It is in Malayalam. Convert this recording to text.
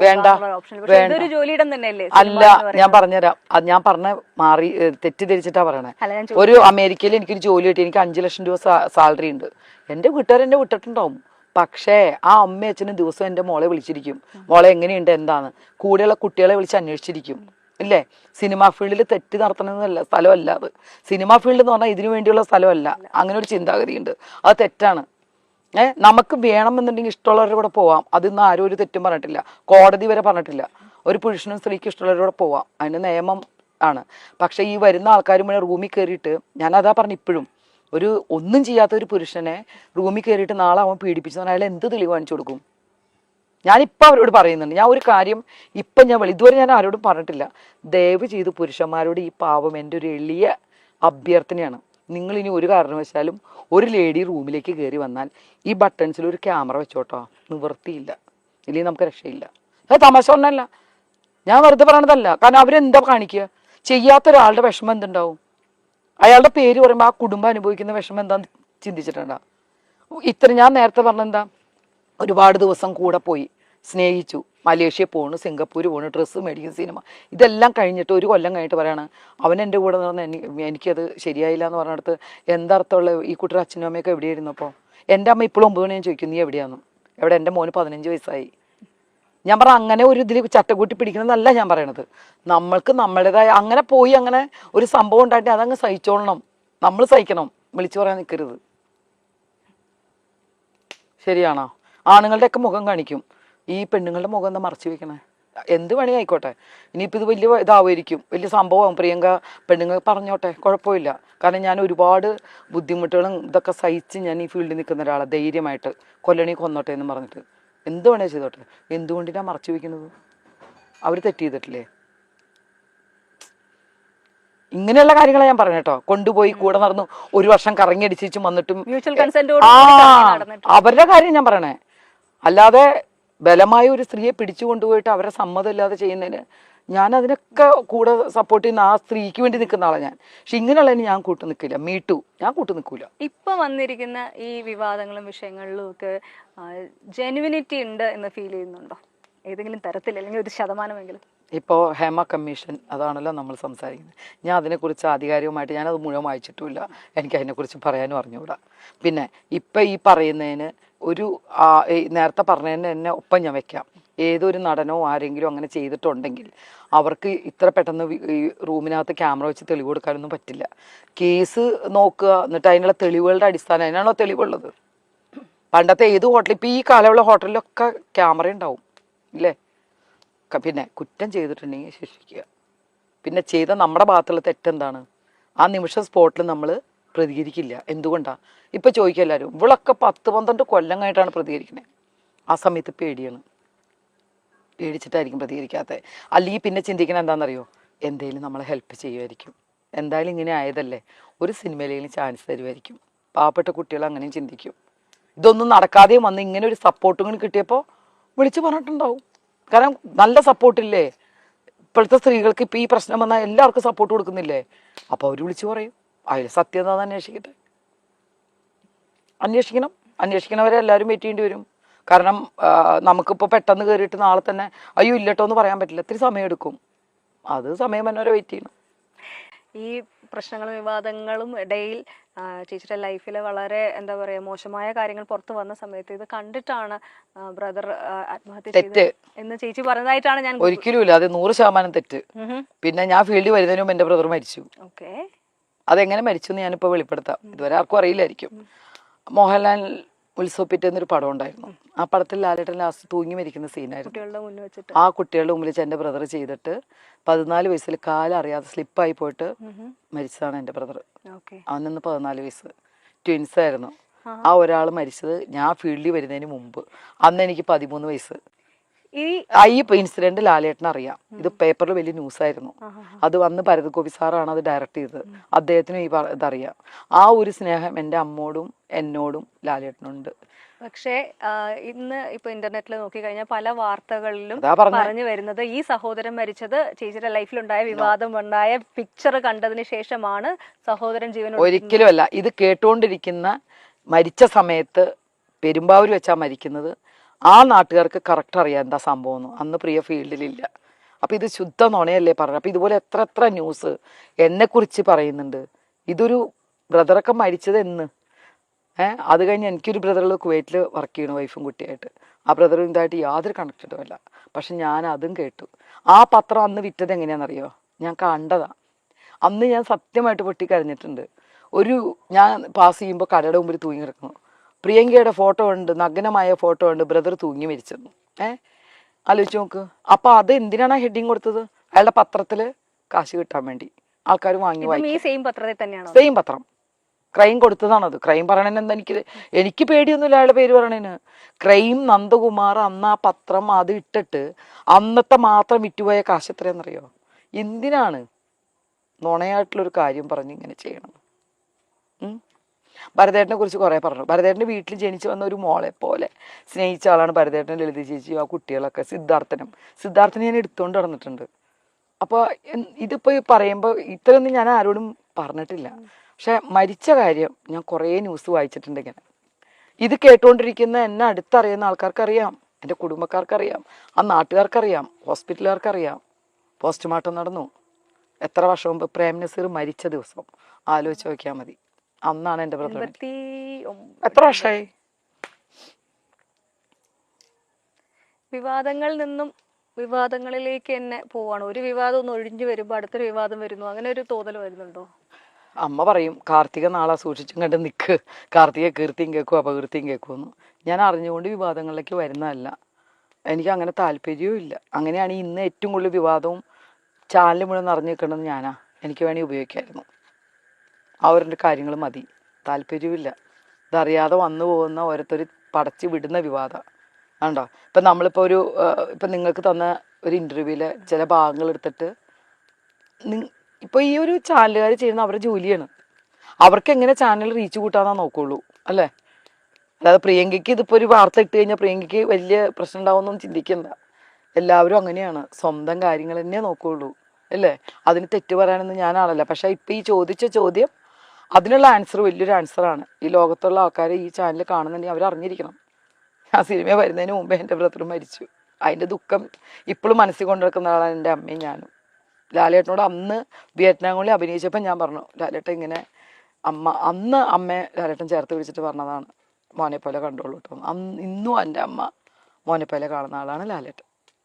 വേണ്ട വേണ്ട അല്ല, ഞാൻ പറഞ്ഞുതരാം. അത് ഞാൻ മാറി തെറ്റിദ്ധരിച്ചിട്ടാ പറയണേ. ഒരു അമേരിക്കയിൽ എനിക്കൊരു ജോലി കിട്ടി, എനിക്ക് 5 ലക്ഷം രൂപ സാലറി ഉണ്ട്. എന്റെ വീട്ടുകാരെന്നെ വിട്ടിട്ടുണ്ടാവും. പക്ഷേ ആ അമ്മയും അച്ഛനും ദിവസം എന്റെ മോളെ വിളിച്ചിരിക്കും, മോളെ എങ്ങനെയുണ്ട് എന്താന്ന്. കൂടെയുള്ള കുട്ടികളെ വിളിച്ച് അന്വേഷിച്ചിരിക്കും. ഇല്ലേ? സിനിമാ ഫീൽഡിൽ തെറ്റ് നടത്തണമെന്നല്ല സ്ഥലമല്ല അത്. സിനിമാ ഫീൽഡ് എന്ന് പറഞ്ഞാൽ ഇതിനു വേണ്ടിയുള്ള സ്ഥലമല്ല. അങ്ങനെ ഒരു ചിന്താഗതിയുണ്ട്, അത് തെറ്റാണ്. നമുക്ക് വേണമെന്നുണ്ടെങ്കിൽ ഇഷ്ടമുള്ളവരുടെ കൂടെ പോവാം. അതിന്ന് ആരും ഒരു തെറ്റും പറഞ്ഞിട്ടില്ല, കോടതി വരെ പറഞ്ഞിട്ടില്ല. ഒരു പുരുഷനും സ്ത്രീക്ക് ഇഷ്ടമുള്ളവരുടെ കൂടെ പോവാം, അതിന് നിയമം ആണ്. പക്ഷെ ഈ വരുന്ന ആൾക്കാർ മുന്നേ റൂമിൽ കയറിയിട്ട്, ഞാൻ അതാ പറഞ്ഞു, ഇപ്പോഴും ഒരു ഒന്നും ചെയ്യാത്ത ഒരു പുരുഷനെ റൂമിൽ കയറിയിട്ട് നാളെ അവൻ പീഡിപ്പിച്ചു അയാൾ എന്ത് തെളിവ് കാണിച്ചു കൊടുക്കും? ഞാനിപ്പോൾ അവരോട് പറയുന്നുണ്ട്, ഞാൻ ഒരു കാര്യം ഇപ്പം ഇതുവരെ ഞാൻ ആരോടും പറഞ്ഞിട്ടില്ല. ദയവ് ചെയ്ത് പുരുഷന്മാരോട് ഈ പാവം എൻ്റെ ഒരു എളിയ അഭ്യർത്ഥനയാണ്. നിങ്ങൾ ഇനി ഒരു കാരണവശാലും ഒരു ലേഡി റൂമിലേക്ക് കയറി വന്നാൽ ഈ ബട്ടൺസിൽ ഒരു ക്യാമറ വെച്ചോട്ടോ, നിവൃത്തിയില്ല, ഇല്ലെങ്കിൽ നമുക്ക് രക്ഷയില്ല. അത് തമാശ ഒന്നല്ല, ഞാൻ വെറുതെ പറയണതല്ല. കാരണം അവരെന്താ കാണിക്കുക? ചെയ്യാത്ത ഒരാളുടെ വിഷമം എന്തുണ്ടാവും? അയാളുടെ പേര് പറയുമ്പോൾ ആ കുടുംബം അനുഭവിക്കുന്ന വിഷമം എന്താന്ന് ചിന്തിച്ചിട്ടുണ്ടാ? ഞാൻ നേരത്തെ പറഞ്ഞെന്താ, ഒരുപാട് ദിവസം കൂടെ പോയി സ്നേഹിച്ചു, മലേഷ്യ പോണു, സിംഗപ്പൂർ പോണു, ഡ്രസ്സ് മേടിക്കുന്ന, സിനിമ, ഇതെല്ലാം കഴിഞ്ഞിട്ട് 1 കൊല്ലം കഴിഞ്ഞിട്ട് പറയാണ് അവൻ എൻ്റെ കൂടെ നടന്ന് എനിക്കത് ശരിയായില്ല എന്ന് പറഞ്ഞിടത്ത് എന്തർത്ഥമുള്ള? ഈ കുട്ടിയുടെ അച്ഛനും അമ്മയൊക്കെ എവിടെയായിരുന്നു? അപ്പോൾ എൻ്റെ അമ്മ ഇപ്പോഴും 9 മണി ഞാൻ ചോദിക്കും, നീ എവിടെയാണെന്ന്. എവിടെ? എൻ്റെ മോന് 15 വയസ്സായി. ഞാൻ പറഞ്ഞ അങ്ങനെ ഒരു ഇതിൽ ചട്ടക്കൂട്ടി പിടിക്കണമെന്നല്ല ഞാൻ പറയണത്. നമ്മൾക്ക് നമ്മുടേതായ അങ്ങനെ പോയി അങ്ങനെ ഒരു സംഭവം ഉണ്ടായിട്ട് അതങ്ങ് സഹിച്ചോളണം, നമ്മൾ സഹിക്കണം, വിളിച്ചു പറയാൻ നിൽക്കരുത്. ശരിയാണോ? ആണുങ്ങളുടെ ഒക്കെ മുഖം കാണിക്കും, ഈ പെണ്ണുങ്ങളുടെ മുഖം എന്താ മറച്ചു വെക്കണേ? എന്ത് വേണേ ആയിക്കോട്ടെ, ഇനിയിപ്പോൾ ഇത് വലിയ ഇതാവുമായിരിക്കും, വലിയ സംഭവം, പ്രിയങ്ക പെണ്ണുങ്ങൾ പറഞ്ഞോട്ടെ, കുഴപ്പമില്ല. കാരണം ഞാൻ ഒരുപാട് ബുദ്ധിമുട്ടുകളും ഇതൊക്കെ സഹിച്ച് ഞാൻ ഈ ഫീൽഡിൽ നിൽക്കുന്ന ഒരാളെ, ധൈര്യമായിട്ട് കൊല്ലണി കൊന്നോട്ടെ എന്ന് പറഞ്ഞിട്ട് എന്ത് വേണേ ചെയ്തോട്ടെ. എന്തുകൊണ്ടിനാണ് മറച്ചു വെക്കുന്നത്? അവർ തെറ്റ് ചെയ്തിട്ടില്ലേ? ഇങ്ങനെയുള്ള കാര്യങ്ങളാണ് ഞാൻ പറഞ്ഞു കേട്ടോ. കൊണ്ടുപോയി കൂടെ നടന്നു 1 വർഷം കറങ്ങി അടിച്ചു വന്നിട്ടും അവരുടെ കാര്യം ഞാൻ പറയണേ. അല്ലാതെ ബലമായ ഒരു സ്ത്രീയെ പിടിച്ചു കൊണ്ടുപോയിട്ട് അവരെ സമ്മതം ഇല്ലാതെ ചെയ്യുന്നതിന് ഞാൻ അതിനൊക്കെ കൂടെ സപ്പോർട്ട് ചെയ്യുന്ന ആ സ്ത്രീക്ക് വേണ്ടി നിൽക്കുന്ന ആളാണ് ഞാൻ. പക്ഷെ ഇങ്ങനെയുള്ളതിന് ഞാൻ കൂട്ടു നിൽക്കില്ല, മീട്ടു ഞാൻ കൂട്ടു നിൽക്കൂല. ഇപ്പൊ വന്നിരിക്കുന്ന ഈ വിവാദങ്ങളും വിഷയങ്ങളിലും ഒക്കെ ജെനുവിനിറ്റി ഉണ്ട് എന്ന് ഫീൽ ചെയ്യുന്നുണ്ടോ ഏതെങ്കിലും തരത്തിൽ, അല്ലെങ്കിൽ ഒരു ശതമാനമെങ്കിലും? ഇപ്പോൾ ഹേമ കമ്മീഷൻ അതാണല്ലോ നമ്മൾ സംസാരിക്കുന്നത്. ഞാൻ അതിനെക്കുറിച്ച് ആധികാരികമായിട്ട് ഞാനത് മുഴുവൻ വായിച്ചിട്ടുമില്ല, എനിക്ക് അതിനെക്കുറിച്ച് പറയാനും അറിഞ്ഞുകൂടാ. പിന്നെ ഇപ്പം ഈ പറയുന്നതിന് ഒരു നേരത്തെ പറഞ്ഞതിന് തന്നെ ഒപ്പം ഞാൻ വെക്കാം. ഏതൊരു നടനോ ആരെങ്കിലും അങ്ങനെ ചെയ്തിട്ടുണ്ടെങ്കിൽ അവർക്ക് ഇത്ര പെട്ടെന്ന് ഈ റൂമിനകത്ത് ക്യാമറ വെച്ച് തെളിവ് കൊടുക്കാനൊന്നും പറ്റില്ല. കേസ് നോക്കുക, എന്നിട്ട് അതിനുള്ള തെളിവുകളുടെ അടിസ്ഥാനം, അതിനാണോ തെളിവുള്ളത്? പണ്ടത്തെ ഏത് ഹോട്ടലിൽ, ഇപ്പം ഈ കാലമുള്ള ഹോട്ടലിലൊക്കെ ക്യാമറ ഉണ്ടാവും ഇല്ലേ? പിന്നെ കുറ്റം ചെയ്തിട്ടുണ്ടെങ്കിൽ ശിക്ഷിക്കുക. പിന്നെ ചെയ്ത നമ്മുടെ ഭാഗത്തുള്ള തെറ്റെന്താണ്? ആ നിമിഷം സ്പോട്ടിൽ നമ്മൾ പ്രതികരിക്കില്ല. എന്തുകൊണ്ടാണ്? ഇപ്പം ചോദിക്കുക എല്ലാവരും, ഇവളൊക്കെ 10-12 കൊല്ലം കഴിഞ്ഞിട്ടാണ് പ്രതികരിക്കുന്നത്. ആ സമയത്ത് പേടിയാണ്, പേടിച്ചിട്ടായിരിക്കും പ്രതികരിക്കാത്തത്. അല്ലെങ്കിൽ പിന്നെ ചിന്തിക്കണം എന്താണെന്നറിയോ, എന്തെങ്കിലും നമ്മളെ ഹെൽപ്പ് ചെയ്യുമായിരിക്കും, എന്തായാലും ഇങ്ങനെ ആയതല്ലേ, ഒരു സിനിമയിലെങ്കിലും ചാൻസ് തരുമായിരിക്കും. പാവപ്പെട്ട കുട്ടികൾ അങ്ങനെയും ചിന്തിക്കും. ഇതൊന്നും നടക്കാതെയും വന്ന് ഇങ്ങനെ ഒരു സപ്പോർട്ടും കിട്ടിയപ്പോൾ വിളിച്ച് പറഞ്ഞിട്ടുണ്ടാവും. കാരണം നല്ല സപ്പോർട്ടില്ലേ ഇപ്പോഴത്തെ സ്ത്രീകൾക്ക്? ഇപ്പം ഈ പ്രശ്നം വന്നാൽ എല്ലാവർക്കും സപ്പോർട്ട് കൊടുക്കുന്നില്ലേ? അപ്പോൾ അവർ വിളിച്ചു പറയും, അതിൽ സത്യത അന്വേഷിക്കട്ടെ, അന്വേഷിക്കണവരെ എല്ലാവരും വെയിറ്റ് ചെയ്യേണ്ടി വരും. കാരണം നമുക്കിപ്പോൾ പെട്ടെന്ന് കയറിയിട്ട് നാളെ തന്നെ അയ്യോ ഇല്ലട്ടോ എന്ന് പറയാൻ പറ്റില്ല, ഇത്തിരി സമയം എടുക്കും. അത് സമയം തന്നെ വരെ വെയിറ്റ് ചെയ്യണം. ഈ പ്രശ്നങ്ങളും വിവാദങ്ങളും ഇടയിൽ ചേച്ചിയുടെ ലൈഫിൽ വളരെ എന്താ പറയാ മോശമായ കാര്യങ്ങൾ പുറത്തു വന്ന സമയത്ത് ഇത് കണ്ടിട്ടാണ് ബ്രദർ ആത്മഹത്യ ചെയ്തത് എന്ന് ചേച്ചി പറഞ്ഞതായിട്ടാണ് ഞാൻ. ഒരിക്കലും ഇല്ല, അത് 100% തെറ്റ്. പിന്നെ ഞാൻ ഫീൽഡിൽ വരുന്നതിന് മുമ്പ് എന്റെ ബ്രദർ മരിച്ചു. അതെങ്ങനെ മരിച്ചു എന്ന് ഞാനിപ്പോ വെളിപ്പെടുത്താം, ഇതുവരെ ആർക്കും അറിയില്ലായിരിക്കും. മോഹൻലാൽ ഉത്സവപ്പിറ്റ് എന്നൊരു പടം ഉണ്ടായിരുന്നു. ആ പടത്തിൽ ലാലേട്ടൻ ലാസ്റ്റ് തൂങ്ങി മരിക്കുന്ന സീനായിരുന്നു. ആ കുട്ടികളുടെ മുമ്പിൽ എന്റെ ബ്രദർ ചെയ്തിട്ട് 14 വയസ്സിൽ കാലറിയാതെ സ്ലിപ്പായി പോയിട്ട് മരിച്ചതാണ് എന്റെ ബ്രദർ. അവനന്ന് 14 വയസ്സ്, ട്വിൻസ് ആയിരുന്നു. ആ ഒരാൾ മരിച്ചത് ഞാൻ ഫീൽഡിൽ വരുന്നതിന് മുമ്പ്. അന്ന് എനിക്ക് 13 വയസ്സ്. ഈ ഇൻസിഡന്റ് ലാലേട്ടൻ അറിയാം, ഇത് പേപ്പറിൽ വലിയ ന്യൂസ് ആയിരുന്നു. അത് വന്ന് ഭരത് സാറാണ് അത് ഡയറക്റ്റ് ചെയ്തത്, അദ്ദേഹത്തിനും ഈ ഇതറിയാം. ആ ഒരു സ്നേഹം എൻ്റെ അമ്മോടും എന്നോടും ലാലേട്ടനുണ്ട്. പക്ഷേ ഇന്ന് ഇപ്പൊ ഇന്റർനെറ്റിൽ നോക്കിക്കഴിഞ്ഞാൽ പല വാർത്തകളിലും പറഞ്ഞു വരുന്നത് ഈ സഹോദരൻ മരിച്ചത് ചേച്ചിയുടെ ലൈഫിലുണ്ടായ വിവാദം ഉണ്ടായ പിക്ചർ കണ്ടതിന് ശേഷമാണ് സഹോദരൻ ജീവൻ. ഒരിക്കലും അല്ല. ഇത് കേട്ടുകൊണ്ടിരിക്കുന്ന മരിച്ച സമയത്ത് പെരുമ്പാവൂർ വെച്ചാ മരിക്കുന്നത്. ആ നാട്ടുകാർക്ക് കറക്റ്റ് അറിയാം എന്താ സംഭവം എന്ന്. അന്ന് പ്രിയ ഫീൽഡിലില്ല. അപ്പം ഇത് ശുദ്ധ നുണയല്ലേ പറഞ്ഞത്. അപ്പം ഇതുപോലെ എത്ര എത്ര ന്യൂസ് എന്നെക്കുറിച്ച് പറയുന്നുണ്ട്. ഇതൊരു ബ്രദറൊക്കെ മരിച്ചത് എന്ന് അത് കഴിഞ്ഞ് എനിക്കൊരു ബ്രദറുകൾ കുവൈറ്റിൽ വർക്ക് ചെയ്യണം വൈഫും കുട്ടിയായിട്ട്. ആ ബ്രദറും ഇതായിട്ട് യാതൊരു കണക്റ്റഡും അല്ല. പക്ഷെ ഞാൻ അതും കേട്ടു. ആ പത്രം അന്ന് വിറ്റത് എങ്ങനെയാണെന്നറിയോ? ഞാൻ കണ്ടതാ. അന്ന് ഞാൻ സത്യമായിട്ട് പൊട്ടിക്കരഞ്ഞിട്ടുണ്ട്. ഞാൻ പാസ് ചെയ്യുമ്പോൾ കടയുടെ മുമ്പിൽ തൂങ്ങി കിടക്കുന്നു. പ്രിയങ്കയുടെ ഫോട്ടോ ഉണ്ട്, നഗ്നമായ ഫോട്ടോ ഉണ്ട്, ബ്രദർ തൂങ്ങി മരിച്ചെന്നു. ആലോചിച്ച് നോക്ക്. അപ്പം അത് എന്തിനാണ് ഹെഡിങ് കൊടുത്തത്? അയാളുടെ പത്രത്തിൽ കാശ് കിട്ടാൻ വേണ്ടി ആൾക്കാർ വാങ്ങി വായിക്കും. സെയിം പത്രം ക്രൈം കൊടുത്തതാണത്. ക്രൈം പറയണേന് എന്താ എനിക്ക് പേടിയൊന്നുമില്ല അയാളുടെ പേര് പറയണേന്. ക്രൈം നന്ദകുമാർ അന്ന് ആ പത്രം അത് ഇട്ടിട്ട് അന്നത്തെ മാത്രം വിറ്റുപോയ കാശ് എത്രയാണെന്നറിയോ? എന്തിനാണ് നുണയായിട്ടുള്ളൊരു കാര്യം പറഞ്ഞ് ഇങ്ങനെ ചെയ്യണം? ഭരതേട്ടനെ കുറിച്ച് കുറേ പറഞ്ഞു. ഭരതേട്ടൻ്റെ വീട്ടിൽ ജനിച്ചു വന്ന ഒരു മോളെ പോലെ സ്നേഹിച്ച ആളാണ് ഭരതേട്ടൻ, ലളിത ചേച്ചി, ആ കുട്ടികളൊക്കെ. സിദ്ധാർത്ഥനെ ഞാൻ എടുത്തുകൊണ്ട് നടന്നിട്ടുണ്ട്. അപ്പോൾ ഇതിപ്പോൾ പറയുമ്പോൾ ഇത്രയൊന്നും ഞാൻ ആരോടും പറഞ്ഞിട്ടില്ല. പക്ഷെ മരിച്ച കാര്യം ഞാൻ കുറേ ന്യൂസ് വായിച്ചിട്ടുണ്ട് ഇങ്ങനെ. ഇത് കേട്ടുകൊണ്ടിരിക്കുന്ന എന്നെ അടുത്തറിയുന്ന ആൾക്കാർക്കറിയാം, എൻ്റെ കുടുംബക്കാർക്കറിയാം, ആ നാട്ടുകാർക്കറിയാം, ഹോസ്പിറ്റലുകാർക്കറിയാം. പോസ്റ്റ്മോർട്ടം നടന്നു എത്ര വർഷം മുമ്പ്. പ്രേം നസീർ മരിച്ച ദിവസം ആലോചിച്ച് നോക്കിയാൽ മതി. അന്നാണ് എൻ്റെ ബ്രദർ. എത്ര വർഷമായി? വിവാദങ്ങളിൽ നിന്നും വിവാദങ്ങളിലേക്ക് തന്നെ പോവാണ്. ഒരു വിവാദം ഒന്ന് ഒഴിഞ്ഞു വരുമ്പോൾ അടുത്തൊരു വിവാദം വരുന്നു. അങ്ങനെ ഒരു തോന്നൽ വരുന്നുണ്ടോ? അമ്മ പറയും കാർത്തിക നാളെ സൂക്ഷിച്ചും കണ്ട് നിൽക്ക്, കാർത്തിക കീർത്തിയും കേൾക്കും അപകീർത്തിയും കേൾക്കുമെന്ന്. ഞാൻ അറിഞ്ഞുകൊണ്ട് വിവാദങ്ങളിലേക്ക് വരുന്നതല്ല. എനിക്ക് അങ്ങനെ താല്പര്യവും ഇല്ല. അങ്ങനെയാണ് ഇന്ന് ഏറ്റവും കൂടുതൽ വിവാദവും ചാനൽ മുഴുവൻ നിറഞ്ഞു നിൽക്കണമെന്ന് ഞാനാ. എനിക്ക് വേണമെങ്കിൽ ഉപയോഗിക്കായിരുന്നു. അവരുടെ കാര്യങ്ങൾ മതി, താല്പര്യമില്ല. ഇതറിയാതെ വന്നു പോകുന്ന ഓരോരുത്തർ പടച്ച് വിടുന്ന വിവാദം ആണ്ടോ. ഇപ്പം നമ്മളിപ്പോൾ ഇപ്പം നിങ്ങൾക്ക് തന്ന ഒരു ഇൻ്റർവ്യൂവിലെ ചില ഭാഗങ്ങൾ എടുത്തിട്ട് ഇപ്പോൾ ഈ ഒരു ചാനലുകാർ ചെയ്യുന്ന അവരുടെ ജോലിയാണ്. അവർക്ക് എങ്ങനെ ചാനൽ റീച്ച് കൂട്ടാന്നാ നോക്കുള്ളൂ അല്ലേ? അല്ലാതെ പ്രിയങ്കയ്ക്ക് ഇതിപ്പോൾ ഒരു വാർത്ത ഇട്ട് കഴിഞ്ഞാൽ പ്രിയങ്കയ്ക്ക് വലിയ പ്രശ്നം ഉണ്ടാവുമെന്നൊന്നും ചിന്തിക്കണ്ട. എല്ലാവരും അങ്ങനെയാണ്, സ്വന്തം കാര്യങ്ങൾ തന്നെ നോക്കുള്ളൂ അല്ലേ? അതിന് തെറ്റ് പറയാനൊന്നും ഞാനാണല്ല. പക്ഷെ ഇപ്പം ഈ ചോദിച്ച ചോദ്യം അതിനുള്ള ആൻസർ വലിയൊരു ആൻസറാണ്. ഈ ലോകത്തുള്ള ആൾക്കാർ ഈ ചാനൽ കാണുന്നുണ്ടെങ്കിൽ അവരറിഞ്ഞിരിക്കണം. ആ സിനിമ വരുന്നതിന് മുമ്പേ എൻ്റെ ബ്രദർ മരിച്ചു. അതിൻ്റെ ദുഃഖം ഇപ്പോഴും മനസ്സിൽ കൊണ്ടുവെക്കുന്ന ആളാണ് എൻ്റെ അമ്മയും ഞാനും. ലാലേട്ടനോട് അന്ന് വിയറ്റ്നാമിൽ അഭിനയിച്ചപ്പോൾ ഞാൻ പറഞ്ഞു, ലാലേട്ടൻ ഇങ്ങനെ അന്ന് അമ്മയെ ലാലേട്ടൻ ചേർത്ത് പിടിച്ചിട്ട് പറഞ്ഞതാണ്, മോനെ പോലെ കണ്ടോളൂ കേട്ടോ. ഇന്നും എൻ്റെ അമ്മ മോനെ പോലെ കാണുന്ന ആളാണ് ലാലേട്ടൻ.